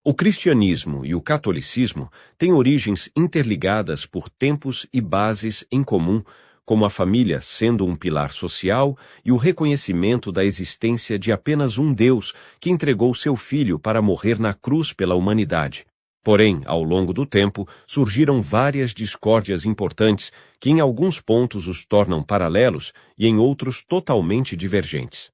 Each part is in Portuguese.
O cristianismo e o catolicismo têm origens interligadas por tempos e bases em comum, como a família sendo um pilar social e o reconhecimento da existência de apenas um Deus que entregou seu Filho para morrer na cruz pela humanidade. Porém, ao longo do tempo, surgiram várias discórdias importantes que em alguns pontos os tornam paralelos e em outros totalmente divergentes.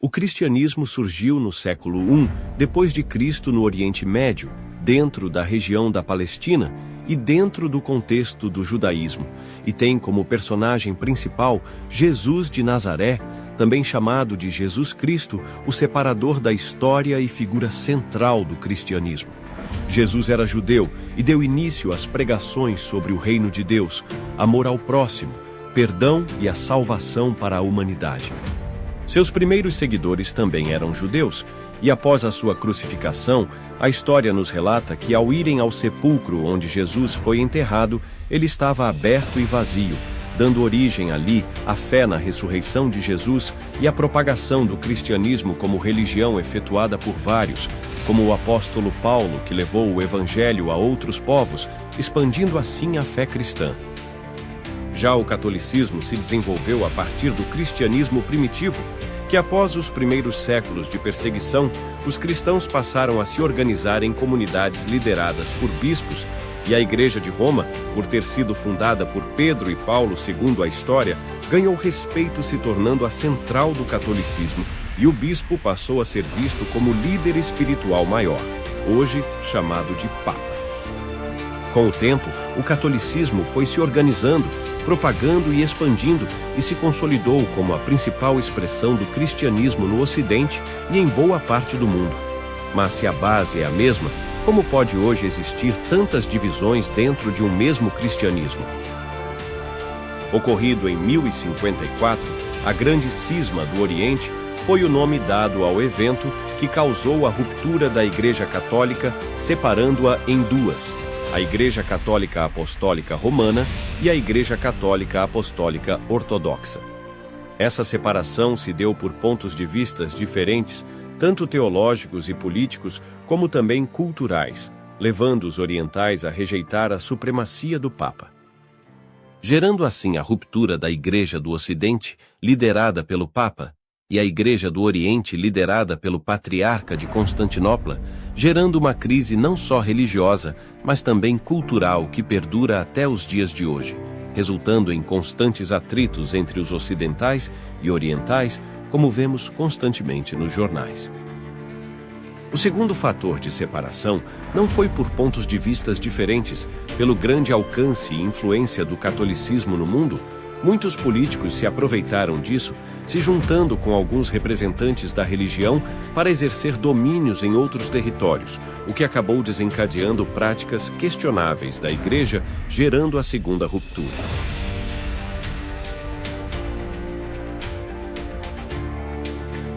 O cristianismo surgiu no século I depois de Cristo no Oriente Médio, dentro da região da Palestina e dentro do contexto do judaísmo, e tem como personagem principal Jesus de Nazaré, também chamado de Jesus Cristo, o separador da história e figura central do cristianismo. Jesus era judeu e deu início às pregações sobre o reino de Deus, amor ao próximo, perdão e a salvação para a humanidade. Seus primeiros seguidores também eram judeus, e após a sua crucificação, a história nos relata que ao irem ao sepulcro onde Jesus foi enterrado, ele estava aberto e vazio, dando origem ali à fé na ressurreição de Jesus e à propagação do cristianismo como religião efetuada por vários, como o apóstolo Paulo, que levou o evangelho a outros povos, expandindo assim a fé cristã. Já o catolicismo se desenvolveu a partir do cristianismo primitivo, que após os primeiros séculos de perseguição, os cristãos passaram a se organizar em comunidades lideradas por bispos, e a Igreja de Roma, por ter sido fundada por Pedro e Paulo segundo a história, ganhou respeito se tornando a central do catolicismo, e o bispo passou a ser visto como líder espiritual maior, hoje chamado de Papa. Com o tempo, o catolicismo foi se organizando, propagando e expandindo e se consolidou como a principal expressão do cristianismo no Ocidente e em boa parte do mundo. Mas se a base é a mesma, como pode hoje existir tantas divisões dentro de um mesmo cristianismo? Ocorrido em 1054, a Grande Cisma do Oriente foi o nome dado ao evento que causou a ruptura da Igreja Católica, separando-a em duas: a Igreja Católica Apostólica Romana e a Igreja Católica Apostólica Ortodoxa. Essa separação se deu por pontos de vistas diferentes, tanto teológicos e políticos, como também culturais, levando os orientais a rejeitar a supremacia do Papa. Gerando assim a ruptura da Igreja do Ocidente, liderada pelo Papa, e a Igreja do Oriente liderada pelo Patriarca de Constantinopla, gerando uma crise não só religiosa, mas também cultural que perdura até os dias de hoje, resultando em constantes atritos entre os ocidentais e orientais, como vemos constantemente nos jornais. O segundo fator de separação não foi por pontos de vistas diferentes, pelo grande alcance e influência do catolicismo no mundo. Muitos políticos se aproveitaram disso, se juntando com alguns representantes da religião para exercer domínios em outros territórios, o que acabou desencadeando práticas questionáveis da Igreja, gerando a segunda ruptura.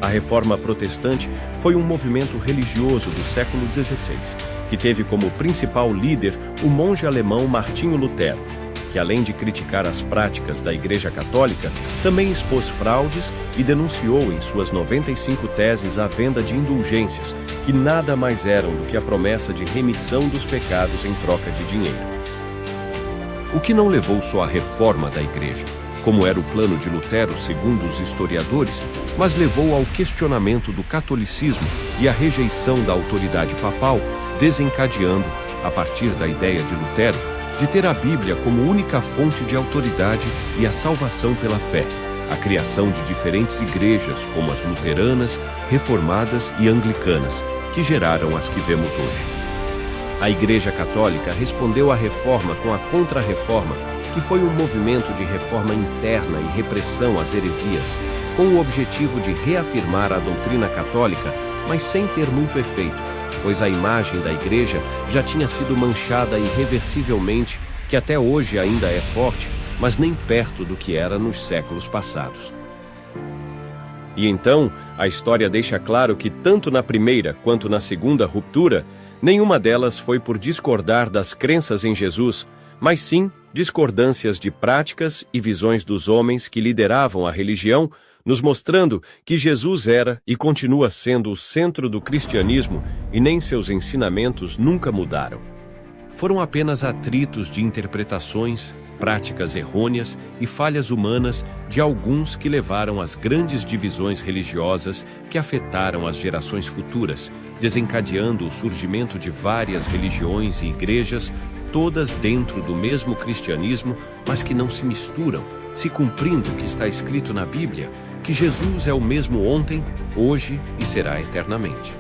A Reforma Protestante foi um movimento religioso do século XVI, que teve como principal líder o monge alemão Martinho Lutero, que além de criticar as práticas da Igreja Católica, também expôs fraudes e denunciou em suas 95 teses a venda de indulgências, que nada mais eram do que a promessa de remissão dos pecados em troca de dinheiro. O que não levou só à reforma da Igreja, como era o plano de Lutero segundo os historiadores, mas levou ao questionamento do catolicismo e à rejeição da autoridade papal, desencadeando, a partir da ideia de Lutero, de ter a Bíblia como única fonte de autoridade e a salvação pela fé, a criação de diferentes igrejas como as luteranas, reformadas e anglicanas, que geraram as que vemos hoje. A Igreja Católica respondeu à reforma com a Contra-Reforma, que foi um movimento de reforma interna e repressão às heresias, com o objetivo de reafirmar a doutrina católica, mas sem ter muito efeito, pois a imagem da Igreja já tinha sido manchada irreversivelmente, que até hoje ainda é forte, mas nem perto do que era nos séculos passados. E então, a história deixa claro que tanto na primeira quanto na segunda ruptura, nenhuma delas foi por discordar das crenças em Jesus, mas sim discordâncias de práticas e visões dos homens que lideravam a religião, nos mostrando que Jesus era e continua sendo o centro do cristianismo e nem seus ensinamentos nunca mudaram. Foram apenas atritos de interpretações, práticas errôneas e falhas humanas de alguns que levaram às grandes divisões religiosas que afetaram as gerações futuras, desencadeando o surgimento de várias religiões e igrejas, todas dentro do mesmo cristianismo, mas que não se misturam, se cumprindo o que está escrito na Bíblia, que Jesus é o mesmo ontem, hoje e será eternamente.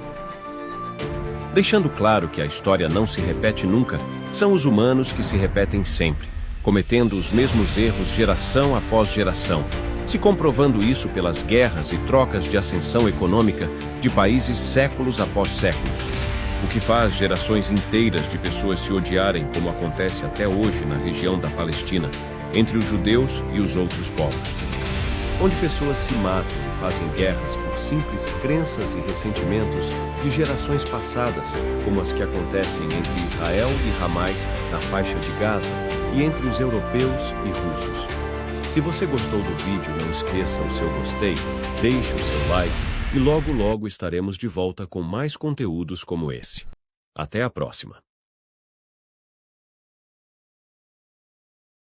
Deixando claro que a história não se repete nunca, são os humanos que se repetem sempre, cometendo os mesmos erros geração após geração, se comprovando isso pelas guerras e trocas de ascensão econômica de países séculos após séculos, o que faz gerações inteiras de pessoas se odiarem, como acontece até hoje na região da Palestina, entre os judeus e os outros povos, onde pessoas se matam e fazem guerras por simples crenças e ressentimentos de gerações passadas, como as que acontecem entre Israel e Hamas na faixa de Gaza e entre os europeus e russos. Se você gostou do vídeo, não esqueça o seu gostei, deixe o seu like e logo estaremos de volta com mais conteúdos como esse. Até a próxima!